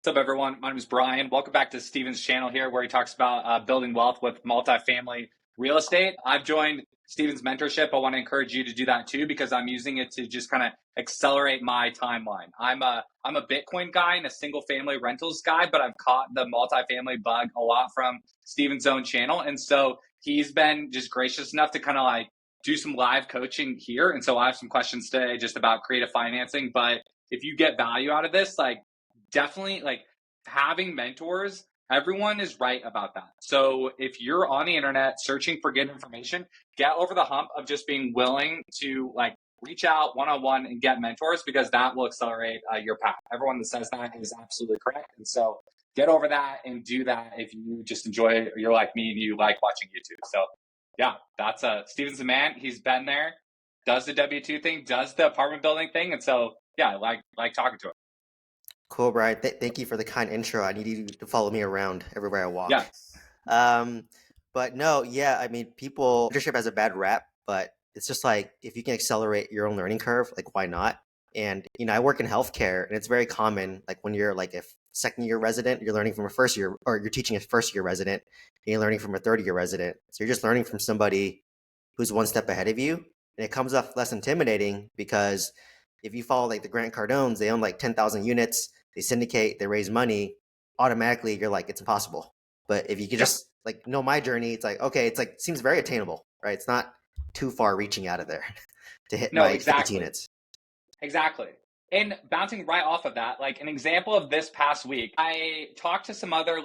What's up, everyone? My name is Brian. Welcome back to Steven's channel here, where he talks about building wealth with multifamily real estate. I've joined Steven's mentorship. I want to encourage you to do that too, because I'm using it to just kind of accelerate my timeline. I'm a Bitcoin guy and a single family rentals guy, but I've caught the multifamily bug a lot from Steven's own channel. And so he's been just gracious enough to kind of like do some live coaching here. And so I have some questions today just about creative financing. But if you get value out of this, like, definitely, like, having mentors, everyone is right about that. So if you're on the internet searching for good information, get over the hump of just being willing to like reach out one-on-one and get mentors, because that will accelerate your path. Everyone that says that is absolutely correct. And so get over that and do that if you just enjoy, you're like me and you like watching YouTube. So yeah, that's Steven's the man. He's been there, does the W-2 thing, does the apartment building thing. And so yeah, I like talking to him. Cool, Brian. Thank you for the kind intro. I need you to follow me around everywhere I walk. Yeah. But no, yeah, I mean, mentorship has a bad rap, but it's just like, if you can accelerate your own learning curve, like, why not? And, I work in healthcare, and it's very common, like, when you're like a second year resident, you're learning from a first year, or you're teaching a first year resident, and you're learning from a third year resident. So you're just learning from somebody who's one step ahead of you. And it comes off less intimidating, because if you follow like the Grant Cardones, they own like 10,000 units, they syndicate, they raise money, automatically you're like, it's impossible. But if you could just like know my journey, it's like, okay, it's like, seems very attainable, right? It's not too far reaching out of there to hit my 50 units. Exactly. And bouncing right off of that, like an example of this past week, I talked to some other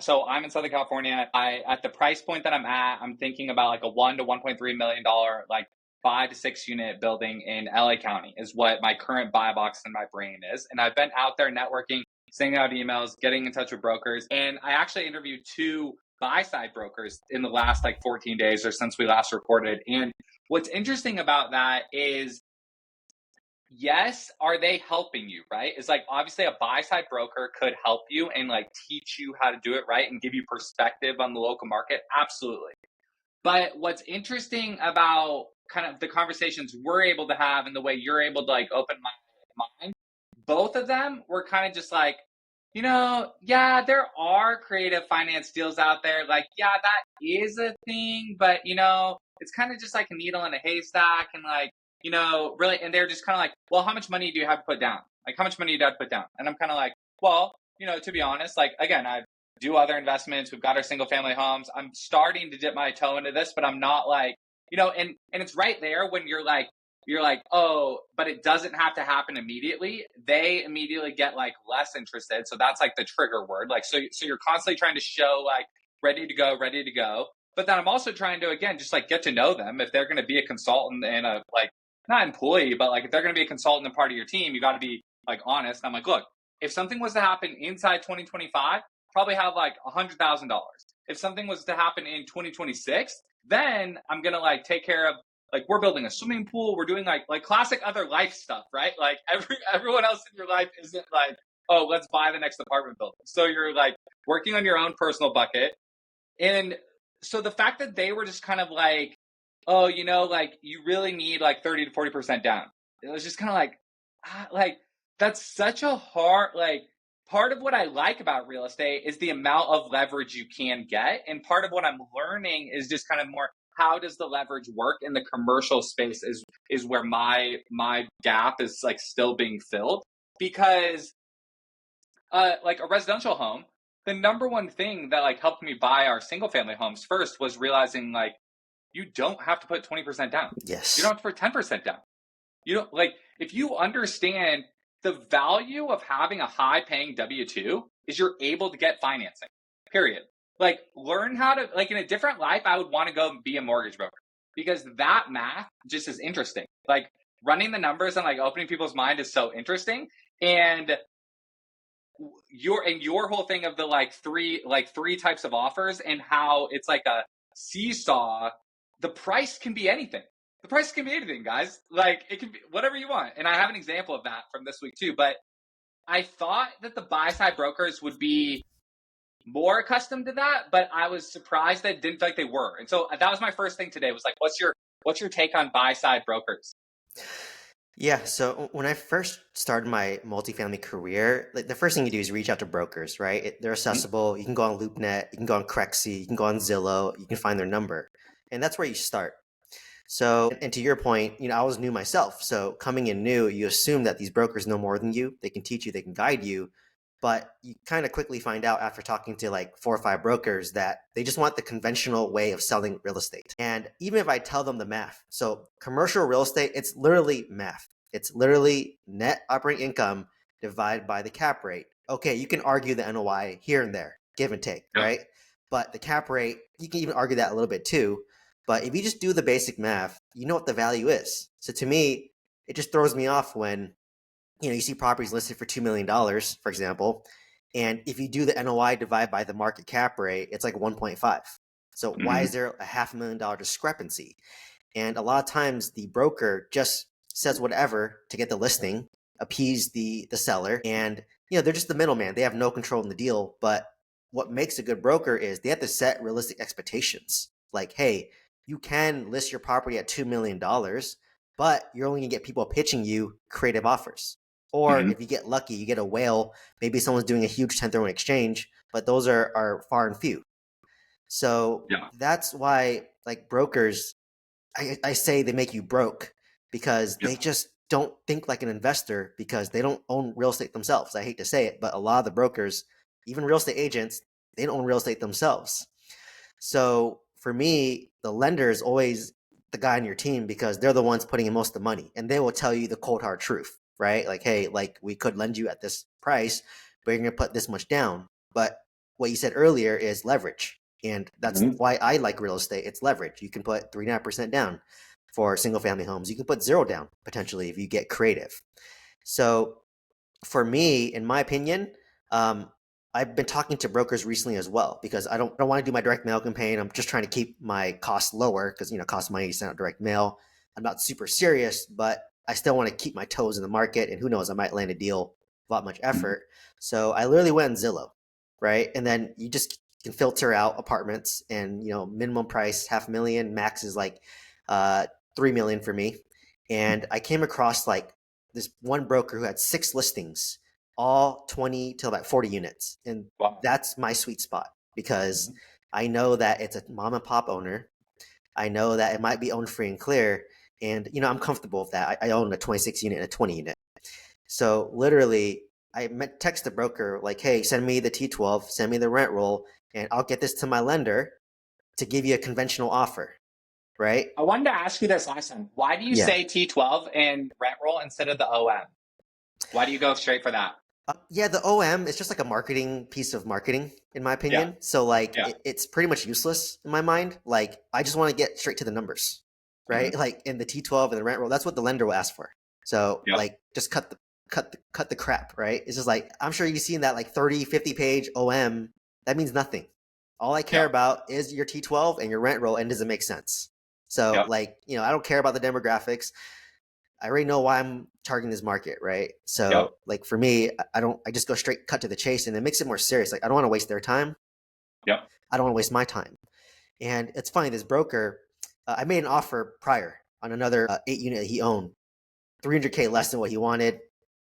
so I'm in Southern California. At the price point that I'm at, I'm thinking about like a $1 to $1.3 million, like 5 to 6 unit building in LA County is what my current buy box in my brain is. And I've been out there networking, sending out emails, getting in touch with brokers. And I actually interviewed 2 buy-side brokers in the last like 14 days or since we last recorded. And what's interesting about that is, yes, are they helping you, right? It's like, obviously a buy-side broker could help you and like teach you how to do it right and give you perspective on the local market. Absolutely. But what's interesting about kind of the conversations we're able to have and the way you're able to like open my mind, both of them were kind of just like, yeah, there are creative finance deals out there. Like, yeah, that is a thing, but it's kind of just like a needle in a haystack. And like, really, and they're just kind of like, well, how much money do you have to put down? Like, how much money do you have to put down? And I'm kind of like, well, to be honest, like, again, I do other investments. We've got our single family homes. I'm starting to dip my toe into this, but I'm not like, and it's right there when you're like, oh, but it doesn't have to happen immediately. They immediately get like less interested. So that's like the trigger word. Like, so you're constantly trying to show like ready to go. But then I'm also trying to, again, just like get to know them. If they're going to be a consultant and a like, not employee, but like if they're going to be a consultant and part of your team, you got to be like honest. I'm like, look, if something was to happen inside 2025, probably have like $100,000. If something was to happen in 2026, then I'm going to like take care of, like, we're building a swimming pool. We're doing like classic other life stuff, right? Like everyone else in your life isn't like, oh, let's buy the next apartment building. So you're like working on your own personal bucket. And so the fact that they were just kind of like, oh, like you really need like 30 to 40% down. It was just kind of like, that's such a hard, like, part of what I like about real estate is the amount of leverage you can get. And part of what I'm learning is just kind of more, how does the leverage work in the commercial space is where my gap is like still being filled. Because like a residential home, the number one thing that like helped me buy our single family homes first was realizing like, you don't have to put 20% down. Yes. You don't have to put 10% down. You don't, like, if you understand the value of having a high paying W-2 is you're able to get financing, period. Like, learn how to, like, in a different life, I would want to go and be a mortgage broker, because that math just is interesting. Like, running the numbers and like opening people's mind is so interesting. And your whole thing of the like three types of offers and how it's like a seesaw. The price can be anything. The price can be anything, guys. Like, it can be whatever you want. And I have an example of that from this week too. But I thought that the buy-side brokers would be more accustomed to that, but I was surprised that it didn't feel like they were. And so that was my first thing today was like, what's your take on buy-side brokers? Yeah, so when I first started my multifamily career, like the first thing you do is reach out to brokers, right? They're Mhm. accessible. You can go on LoopNet, you can go on Crexy, you can go on Zillow, you can find their number. And that's where you start. So, and to your point, I was new myself. So coming in new, you assume that these brokers know more than you. They can teach you, they can guide you. But you kind of quickly find out after talking to like 4 or 5 brokers that they just want the conventional way of selling real estate. And even if I tell them the math, so commercial real estate, it's literally math. It's literally net operating income divided by the cap rate. Okay, you can argue the NOI here and there, give and take, Yeah. right? But the cap rate, you can even argue that a little bit too. But if you just do the basic math, you know what the value is. So to me, it just throws me off when you see properties listed for $2 million, for example, and if you do the NOI divide by the market cap rate, it's like 1.5. So why is Hmm. there a $500,000 discrepancy? And a lot of times the broker just says whatever to get the listing, appease the seller, and they're just the middleman. They have no control in the deal. But what makes a good broker is they have to set realistic expectations. Like, hey, you can list your property at $2 million, but you're only gonna get people pitching you creative offers. Or Hmm. if you get lucky, you get a whale. Maybe someone's doing a huge 1031 exchange, but those are far and few. So Yeah. that's why like brokers, I say they make you broke because Yeah. they just don't think like an investor because they don't own real estate themselves. I hate to say it, but a lot of the brokers, even real estate agents, they don't own real estate themselves. So for me, the lender is always the guy on your team because they're the ones putting in most of the money and they will tell you the cold hard truth, right? Like, hey, like we could lend you at this price, but you're going to put this much down. But what you said earlier is leverage. And that's Hmm. why I like real estate. It's leverage. You can put 3.5% down for single family homes. You can put zero down potentially if you get creative. So for me, in my opinion, um, I've been talking to brokers recently as well because I don't want to do my direct mail campaign. I'm just trying to keep my costs lower because cost money to send out direct mail. I'm not super serious, but I still want to keep my toes in the market. And who knows, I might land a deal without much effort. So I literally went on Zillow, right? And then you just can filter out apartments, and minimum price $500,000, max is like 3 million for me. And I came across like this one broker who had 6 listings, all 20 to about 40 units. And Wow. that's my sweet spot because Mhm. I know that it's a mom and pop owner. I know that it might be owned free and clear. And, I'm comfortable with that. I own a 26 unit and a 20 unit. So literally, text the broker like, hey, send me the T12, send me the rent roll, and I'll get this to my lender to give you a conventional offer, right? I wanted to ask you this last time. Why do you Yeah. say T12 in rent roll instead of the OM? Why do you go straight for that? Yeah, the OM is just like a marketing piece of marketing, in my Yeah. opinion. So like Yeah. it's pretty much useless in my mind. Like I just want to get straight to the numbers, Hmm. right? Like in the T12 and the rent roll, that's what the lender will ask for. So Yep. like just cut the crap, right? It's just like I'm sure you've seen that like 30, 50 page OM. That means nothing. All I care Yep. about is your T12 and your rent roll, and does it make sense? So Yep. like, I don't care about the demographics. I already know why I'm targeting this market, right? Yep. So like for me, I just go straight cut to the chase, and it makes it more serious. Like I don't want to waste their time. Yep. I don't want to waste my time. And it's funny, this broker, I made an offer prior on another 8 unit that he owned, 300K less than what he wanted.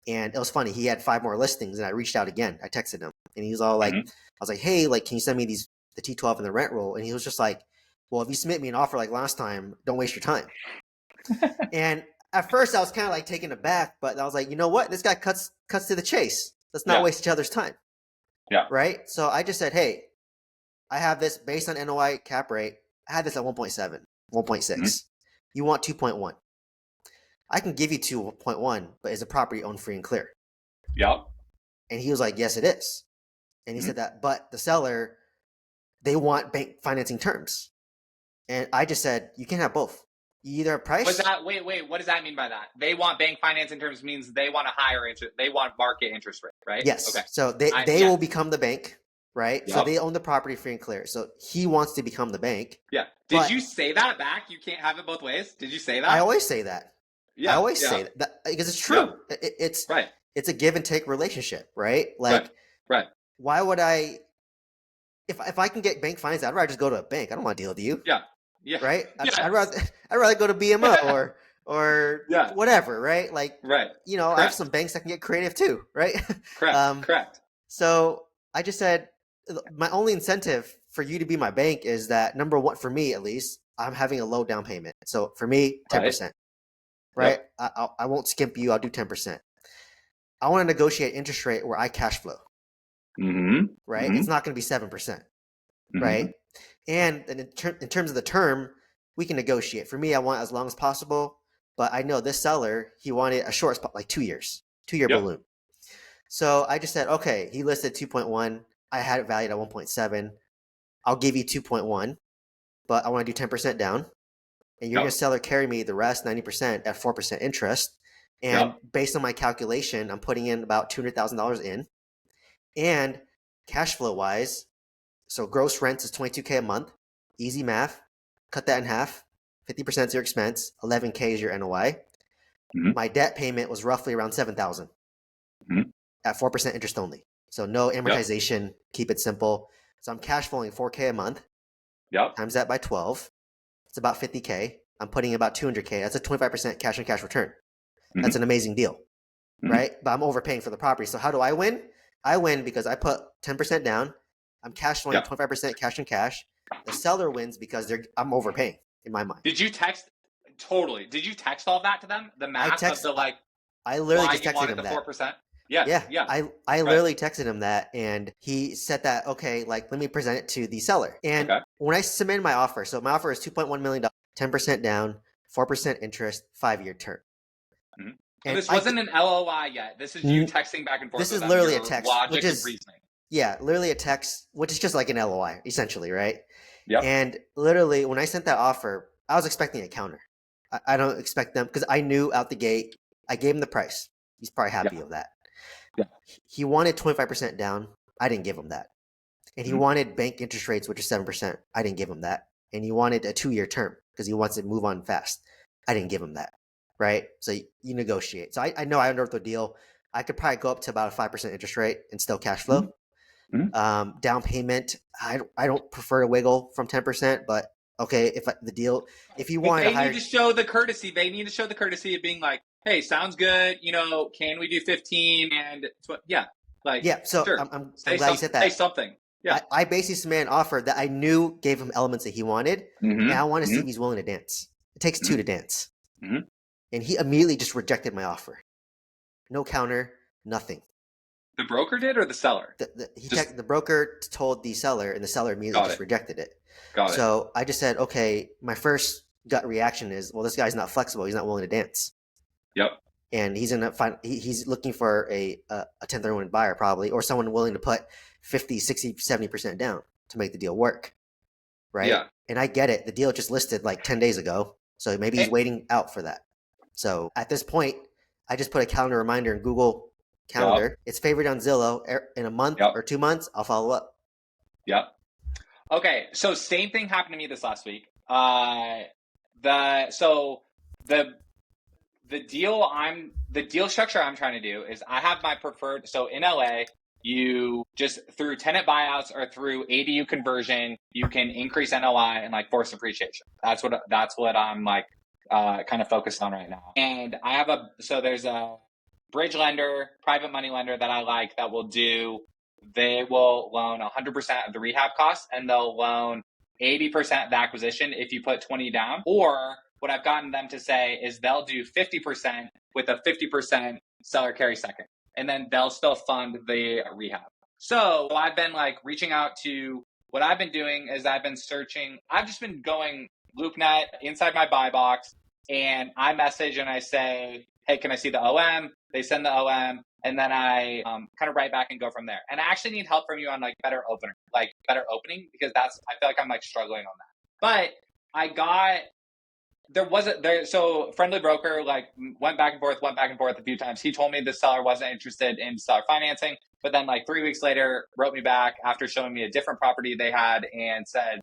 And it was funny. He had 5 more listings, and I reached out again. I texted him, and he was all like, Hmm. I was like, hey, like, can you send me the T12 and the rent roll? And he was just like, well, if you submit me an offer like last time, don't waste your time. And at first, I was kind of like taken aback, but I was like, you know what? This guy cuts to the chase. Let's not Yeah. waste each other's time, Yeah. right? So I just said, hey, I have this based on NOI cap rate. I had this at 1.7, Hmm. 1.6. You want 2.1? I can give you 2.1, but is a property owned free and clear? Yep. And he was like, yes, it is. And he Hmm. said that, but the seller, they want bank financing terms. And I just said, you can have both. You either have Was price. that wait, what does that mean by that? They want bank financing terms means they want a higher interest, they want market interest rate, right? Okay. Yes. So they Yeah. will become the bank, right? So Yep. they own the property free and clear. So he wants to become the bank. Yeah. Did But you say that back? You can't have it both ways. Did you say I that? always say that. I Yeah. always Yeah. say that because it's Yeah. true. It's Right. it's a give and take relationship, right? Right. Like, Right. why would I if I can get bank finance, I'd rather just go to a bank. I don't want to deal with you, Yeah. Yeah. right? I'd Yes. rather I'd rather go to BMO or or Yeah. whatever, right? Like, Right. I have Correct. some banks that can get creative too, right? Correct. um, Correct. so I just said, my only incentive for you to be my bank is that, number one, for me at least, I'm having a low down payment. So for me, Right. 10%, right? Yep. I won't skimp you. I'll do 10%. I want to negotiate interest rate where I cash flow, Mm-hmm. right? Mm-hmm. It's not going to be 7%, Mm-hmm. right? And then in terms of the term, we can negotiate. For me, I want as long as possible, but I know this seller, he wanted a short spot, like 2 years, 2 year Yep. balloon. So I just said, okay, he listed 2.1. I had it valued at 1.7. I'll give you 2.1, but I want to do 10% down. And you're going to Yep. seller carry me the rest 90% at 4% interest. And Yep. based on my calculation, I'm putting in about $200,000 in. And cash flow wise, so gross rent is 22K a month. Easy math. Cut that in half. 50% is your expense. 11K is your NOI. Mm-hmm. My debt payment was roughly around 7,000 Mm-hmm. at 4% interest only. So no Yep. amortization. Keep it simple. So I'm cash flowing 4K a month. Yep. Times that by 12. It's about 50K. I'm putting about 200K. That's a 25% cash on cash return. That's Mm-hmm. an amazing deal, Mm-hmm. right? But I'm overpaying for the property. So how do I win? I win because I put 10% down. I'm cash flowing Yep. 25% cash on cash. The seller wins because I'm overpaying in my mind. Did you text? Totally. Did you text all that to them? The I math of text. the like I literally why just you texted wanted him the that. 4%? Yes. Yeah, Yeah. I Right. literally texted him that, and he said that, okay, like let me present it to the seller. And Okay. when I submitted my offer, so my offer is $2.1 million, 10% down, 4% interest, 5 year term. Mm-hmm. So And this wasn't an LOI yet. This is you texting back and forth this with is them, literally a your text, which logic and is, reasoning. yeah, literally a text, which is just like an LOI, essentially, right? Yep. And literally, when I sent that offer, I was expecting a counter. I don't expect them because I knew out the gate. I gave him the price. He's probably Yeah. happy of that. Yeah. He wanted 25% down. I didn't give him that. And he Mm-hmm. wanted bank interest rates, which is 7%. I didn't give him that. And he wanted a 2 year term because he wants to move on fast. I didn't give him that. Right. So you negotiate. So I know I underwrote the deal. I could probably go up to about a 5% interest rate and still cash flow. Mm-hmm. Down payment, I don't prefer to wiggle from 10%, but okay, if you But wanted a they need higher, to show the courtesy. They need to show the courtesy of being like, "Hey, sounds good. Can we do 15?" And yeah, like yeah. So sure, I'm glad you said say that. something. Yeah. I basically submitted an offer that I knew gave him elements that he wanted, and I want to Mm-hmm. see Mm-hmm. if he's willing to dance. It takes two to dance. Mm-hmm. And he immediately just rejected my offer. No counter, nothing. The broker did or the seller? Just The broker told the seller, and the seller immediately got just it. rejected it. Got it. So I just said, okay, my first gut reaction is, well, this guy's not flexible. He's not willing to dance. Yep. And he's gonna find he's looking for a 1031 buyer probably, or someone willing to put 50, 60, 70% down to make the deal work, right? Yeah. And I get it. The deal just listed like 10 days ago, so maybe he's And, waiting out for that. So at this point, I just put a calendar reminder in Google yep. Calendar. It's favored on Zillow. In a month Yep. or 2 months, I'll follow up. Yep. Okay. So same thing happened to me this last week. The the deal structure I'm trying to do is I have my preferred. So in LA, you just through tenant buyouts or through ADU conversion, you can increase NOI and like force appreciation. That's what I'm like kind of focused on right now. And I have there's a bridge lender, private money lender that I like that they will loan 100% of the rehab costs and they'll loan 80% of the acquisition if you put 20 down. Or what I've gotten them to say is they'll do 50% with a 50% seller carry second. And then they'll still fund the rehab. So I've been like reaching out to what I've been doing is I've been searching. I've just been going LoopNet inside my buy box and I message and I say, hey, can I see the OM? They send the OM. And then I kind of write back and go from there. And I actually need help from you on like better opening because I feel like I'm like struggling on that. But I got so friendly broker like went back and forth a few times. He told me the seller wasn't interested in seller financing, but then like 3 weeks later wrote me back after showing me a different property they had and said,